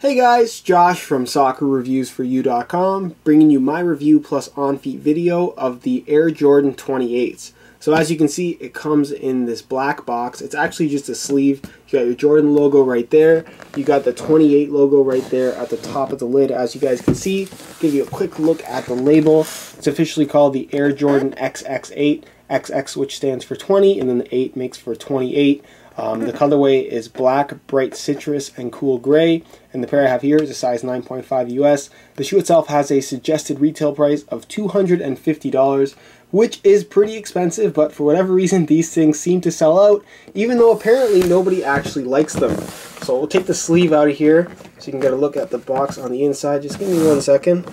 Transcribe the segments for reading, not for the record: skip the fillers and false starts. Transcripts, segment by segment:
Hey guys, Josh from soccerreviewsforyou.com, bringing you my review plus on-feet video of the Air Jordan 28s. So as you can see, it comes in this black box. It's actually just a sleeve. You got your Jordan logo right there. You got the 28 logo right there at the top of the lid, as you guys can see. Give you a quick look at the label. It's officially called the Air Jordan XX8. XX, which stands for 20, and then the 8 makes for 28. The colorway is black, bright citrus, and cool gray, and the pair I have here is a size 9.5 US. The shoe itself has a suggested retail price of $250, which is pretty expensive, but for whatever reason these things seem to sell out, even though apparently nobody actually likes them. So we'll take the sleeve out of here so you can get a look at the box on the inside. Just give me 1 second.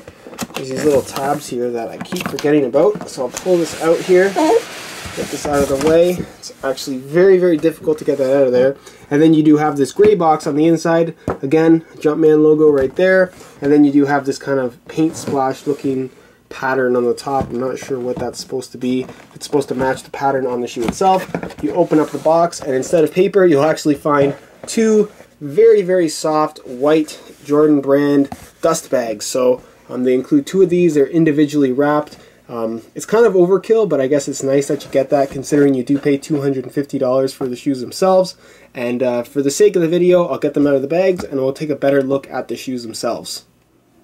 There's these little tabs here that I keep forgetting about, so I'll pull this out here. Get this out of the way. It's actually very difficult to get that out of there. And then you do have this gray box on the inside. Again, Jumpman logo right there. And then you do have this kind of paint splash looking pattern on the top. I'm not sure what that's supposed to be. It's supposed to match the pattern on the shoe itself. You open up the box, and instead of paper, you'll actually find two very soft white Jordan brand dust bags. So they include two of these. They're individually wrapped. It's kind of overkill, but I guess it's nice that you get that considering you do pay $250 for the shoes themselves. And for the sake of the video, I'll get them out of the bags and we'll take a better look at the shoes themselves.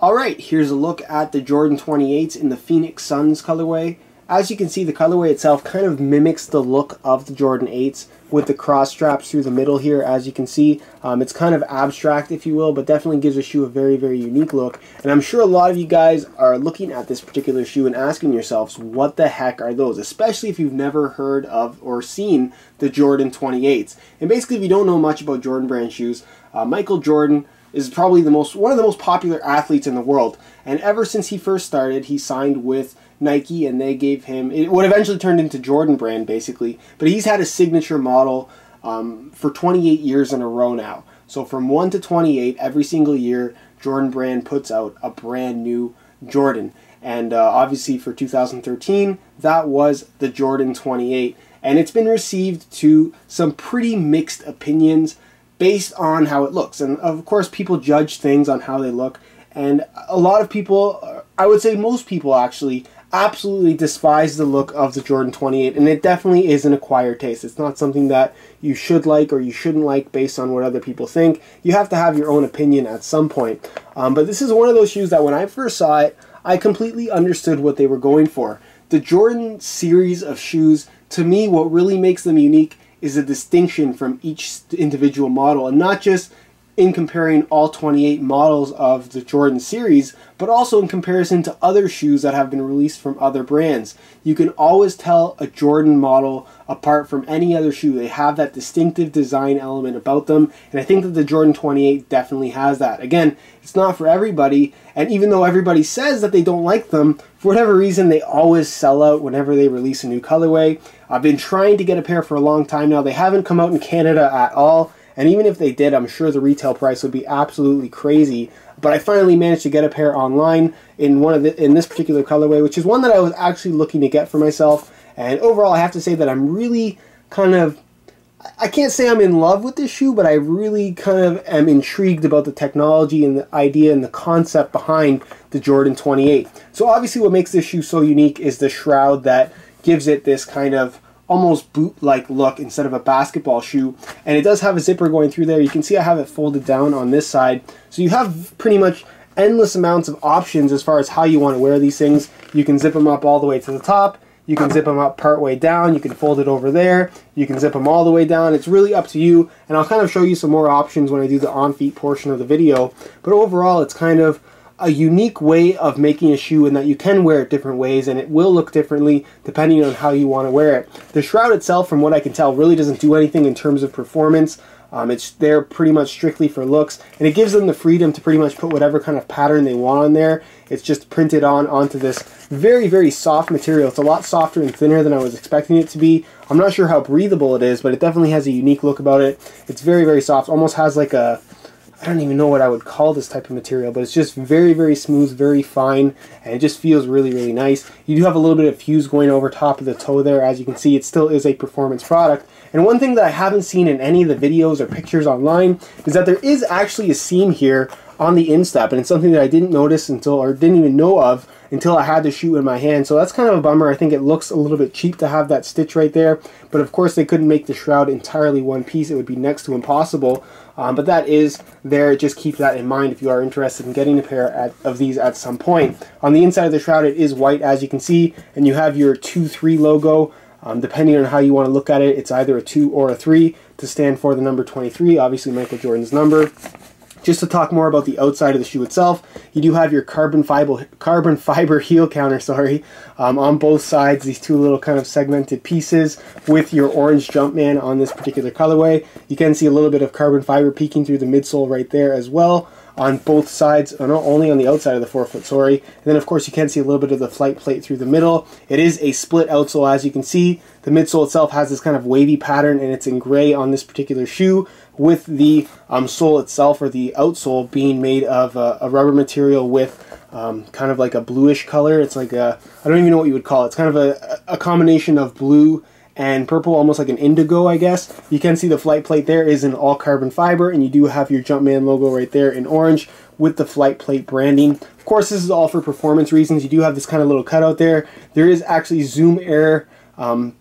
Alright, here's a look at the Jordan 28s in the Phoenix Suns colorway. As you can see, the colorway itself kind of mimics the look of the Jordan 8s with the cross straps through the middle here. As you can see, it's kind of abstract, if you will, but definitely gives the shoe a very unique look. And I'm sure a lot of you guys are looking at this particular shoe and asking yourselves, what the heck are those? Especially if you've never heard of or seen the Jordan 28s. And basically, if you don't know much about Jordan brand shoes, Michael Jordan is probably one of the most popular athletes in the world. And ever since he first started, he signed with Nike, and they gave him what eventually turned into Jordan brand, basically. But he's had a signature model for 28 years in a row now. So from 1 to 28, every single year, Jordan brand puts out a brand new Jordan. And obviously for 2013, that was the Jordan 28. And it's been received to some pretty mixed opinions based on how it looks. And of course, people judge things on how they look. And a lot of people, I would say most people actually, absolutely despise the look of the Jordan 28, and it definitely is an acquired taste. It's not something that you should like or you shouldn't like based on what other people think. You have to have your own opinion at some point. But this is one of those shoes that when I first saw it, I completely understood what they were going for. The Jordan series of shoes, to me, what really makes them unique is the distinction from each individual model, and not just in comparing all 28 models of the Jordan series, but also in comparison to other shoes that have been released from other brands. You can always tell a Jordan model apart from any other shoe. They have that distinctive design element about them, and I think that the Jordan 28 definitely has that. Again, it's not for everybody, and even though everybody says that they don't like them, for whatever reason, they always sell out whenever they release a new colorway. I've been trying to get a pair for a long time now. They haven't come out in Canada at all. And even if they did, I'm sure the retail price would be absolutely crazy. But I finally managed to get a pair online in this particular colorway, which is one that I was actually looking to get for myself. And overall, I have to say that I'm really kind of, I can't say I'm in love with this shoe, but I really kind of am intrigued about the technology and the idea and the concept behind the Jordan 28. So obviously what makes this shoe so unique is the shroud that gives it this kind of almost boot-like look instead of a basketball shoe. And it does have a zipper going through there. You can see I have it folded down on this side. So you have pretty much endless amounts of options as far as how you want to wear these things. You can zip them up all the way to the top. You can zip them up part way down. You can fold it over there. You can zip them all the way down. It's really up to you. And I'll kind of show you some more options when I do the on-feet portion of the video. But overall, it's kind of a unique way of making a shoe in that you can wear it different ways and it will look differently depending on how you want to wear it. The shroud itself, from what I can tell, really doesn't do anything in terms of performance. It's there pretty much strictly for looks, and it gives them the freedom to pretty much put whatever kind of pattern they want on there. It's just printed onto this very soft material. It's a lot softer and thinner than I was expecting it to be. I'm not sure how breathable it is, but it definitely has a unique look about it. It's very soft, almost has like a, I don't even know what I would call this type of material, but it's just very, very smooth, very fine, and it just feels really, really nice. You do have a little bit of fuse going over top of the toe there. As you can see, it still is a performance product. And one thing that I haven't seen in any of the videos or pictures online is that there is actually a seam here on the instep, and it's something that I didn't notice until, or didn't even know of until I had the shoe in my hand. So that's kind of a bummer. I think it looks a little bit cheap to have that stitch right there, but of course they couldn't make the shroud entirely one piece. It would be next to impossible. But that is there. Just keep that in mind if you are interested in getting a pair of these at some point. On the inside of the shroud, it is white, as you can see, and you have your 2-3 logo. Depending on how you want to look at it, it's either a 2 or a 3 to stand for the number 23, obviously Michael Jordan's number. Just to talk more about the outside of the shoe itself, you do have your carbon fiber heel counter, on both sides, these two little kind of segmented pieces with your orange Jumpman on this particular colorway. You can see a little bit of carbon fiber peeking through the midsole right there as well on both sides, not only on the outside of the forefoot, and then of course you can see a little bit of the flight plate through the middle. It is a split outsole, as you can see. The midsole itself has this kind of wavy pattern, and it's in gray on this particular shoe, with the sole itself, or the outsole, being made of a rubber material with kind of like a bluish color. It's like I don't even know what you would call it. It's kind of a combination of blue and purple, almost like an indigo, I guess. You can see the flight plate there is in all carbon fiber, and you do have your Jumpman logo right there in orange with the flight plate branding. Of course, this is all for performance reasons. You do have this kind of little cutout there. There is actually Zoom Air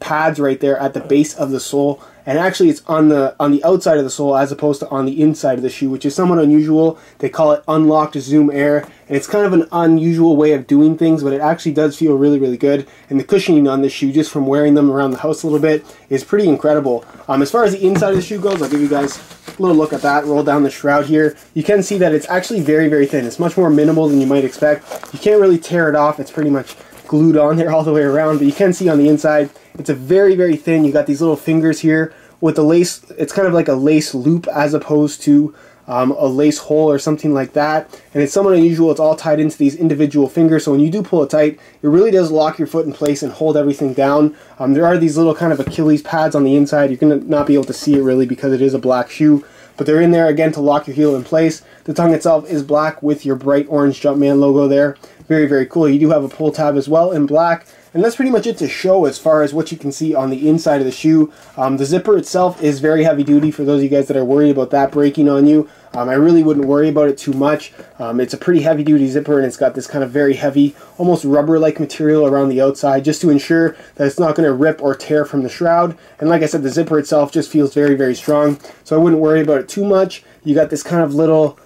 pads right there at the base of the sole, and actually it's on the outside of the sole as opposed to on the inside of the shoe, which is somewhat unusual. They call it unlocked Zoom Air, and it's kind of an unusual way of doing things, but it actually does feel really, really good. And the cushioning on this shoe, just from wearing them around the house a little bit, is pretty incredible. As far as the inside of the shoe goes, I'll give you guys a little look at that. Roll down the shroud here. You can see that it's actually very, very thin. It's much more minimal than you might expect. You can't really tear it off. It's pretty much glued on there all the way around, but you can see on the inside it's a very, very thin. You got these little fingers here with the lace. It's kind of like a lace loop as opposed to a lace hole or something like that, and it's somewhat unusual. It's all tied into these individual fingers, so when you do pull it tight, it really does lock your foot in place and hold everything down. There are these little kind of Achilles pads on the inside. You're going to not be able to see it really because it is a black shoe, but they're in there again to lock your heel in place. The tongue itself is black with your bright orange Jumpman logo there. Very, very cool. You do have a pull tab as well in black. And that's pretty much it to show as far as what you can see on the inside of the shoe. The zipper itself is very heavy duty for those of you guys that are worried about that breaking on you. I really wouldn't worry about it too much. It's a pretty heavy duty zipper, and it's got this kind of very heavy, almost rubber-like material around the outside just to ensure that it's not going to rip or tear from the shroud. And like I said, the zipper itself just feels very, very strong, so I wouldn't worry about it too much. You got this kind of little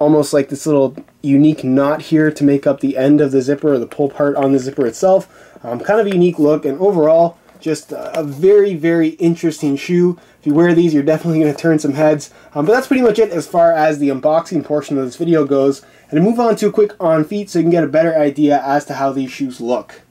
almost like this little unique knot here to make up the end of the zipper, or the pull part on the zipper itself. Kind of a unique look, and overall just a very, very interesting shoe. If you wear these, you're definitely going to turn some heads. But that's pretty much it as far as the unboxing portion of this video goes. And to move on to a quick on feet so you can get a better idea as to how these shoes look.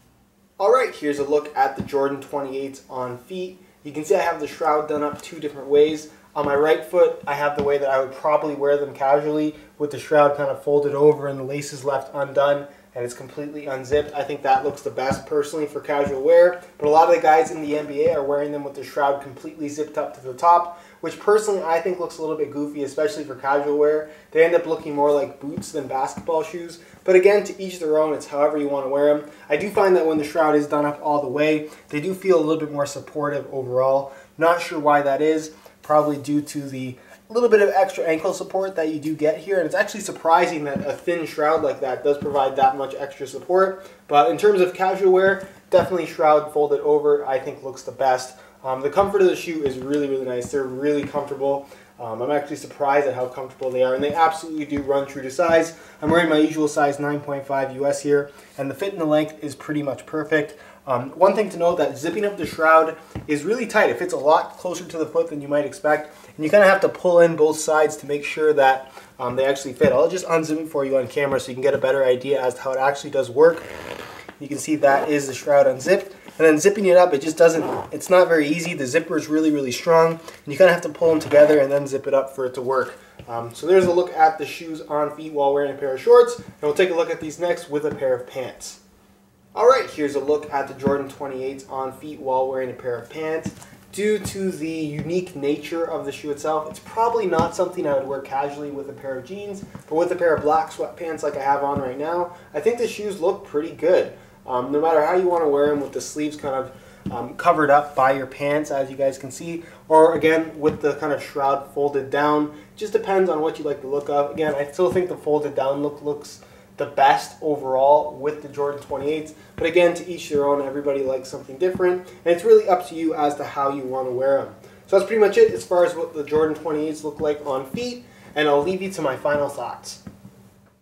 Alright, here's a look at the Jordan 28s on feet. You can see I have the shroud done up two different ways. On my right foot, I have the way that I would probably wear them casually, with the shroud kind of folded over and the laces left undone, and it's completely unzipped. I think that looks the best personally for casual wear, but a lot of the guys in the NBA are wearing them with the shroud completely zipped up to the top, which personally I think looks a little bit goofy, especially for casual wear. They end up looking more like boots than basketball shoes, but again, to each their own. It's however you want to wear them. I do find that when the shroud is done up all the way, they do feel a little bit more supportive overall. Not sure why that is. Probably due to the little bit of extra ankle support that you do get here, and it's actually surprising that a thin shroud like that does provide that much extra support. But in terms of casual wear, definitely shroud folded over I think looks the best. The comfort of the shoe is really, really nice. They're really comfortable. I'm actually surprised at how comfortable they are, and they absolutely do run true to size. I'm wearing my usual size 9.5 US here, and the fit and the length is pretty much perfect. One thing to note, that zipping up the shroud is really tight. It fits a lot closer to the foot than you might expect, and you kind of have to pull in both sides to make sure that they actually fit. I'll just unzip it for you on camera so you can get a better idea as to how it actually does work. You can see that is the shroud unzipped, and then zipping it up, it just doesn't, it's not very easy. The zipper is really, really strong, and you kind of have to pull them together and then zip it up for it to work. So there's a look at the shoes on feet while wearing a pair of shorts, and we'll take a look at these next with a pair of pants. Alright, here's a look at the Jordan 28s on feet while wearing a pair of pants. due to the unique nature of the shoe itself, it's probably not something I would wear casually with a pair of jeans, but with a pair of black sweatpants like I have on right now, I think the shoes look pretty good. No matter how you want to wear them, with the sleeves kind of covered up by your pants, as you guys can see, or again with the kind of shroud folded down. Just depends on what you like the look of. Again, I still think the folded down look looks the best overall with the Jordan 28s, but again, to each their own. Everybody likes something different, and it's really up to you as to how you want to wear them. So that's pretty much it as far as what the Jordan 28s look like on feet, and I'll leave you to my final thoughts.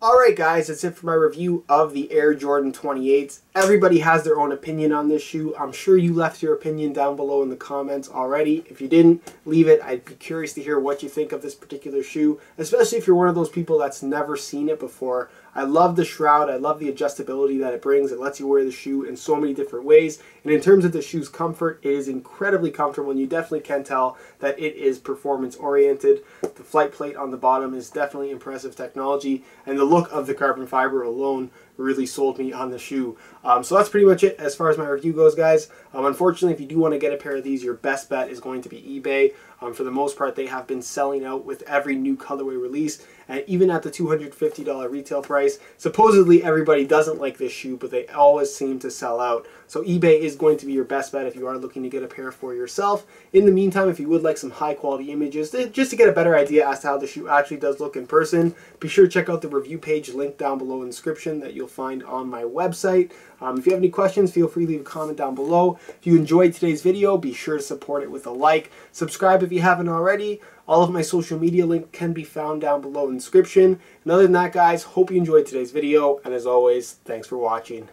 Alright guys, that's it for my review of the Air Jordan 28s. Everybody has their own opinion on this shoe. I'm sure you left your opinion down below in the comments already. If you didn't, leave it. I'd be curious to hear what you think of this particular shoe, especially if you're one of those people that's never seen it before. I love the shroud. I love the adjustability that it brings. It lets you wear the shoe in so many different ways. And in terms of the shoe's comfort, it is incredibly comfortable, and you definitely can tell that it is performance oriented. The flight plate on the bottom is definitely impressive technology, and the look of the carbon fiber alone really sold me on the shoe. So that's pretty much it as far as my review goes, guys. Unfortunately, if you do want to get a pair of these, your best bet is going to be eBay. For the most part, they have been selling out with every new colorway release, and even at the $250 retail price. Supposedly everybody doesn't like this shoe, but they always seem to sell out. So eBay is going to be your best bet if you are looking to get a pair for yourself. In the meantime, if you would like some high quality images, just to get a better idea as to how the shoe actually does look in person, be sure to check out the review page linked down below in the description that you'll find on my website. If you have any questions, feel free to leave a comment down below. If you enjoyed today's video, be sure to support it with a like. Subscribe if you haven't already. All of my social media link can be found down below in the description. And other than that, guys, hope you enjoyed today's video. And as always, thanks for watching.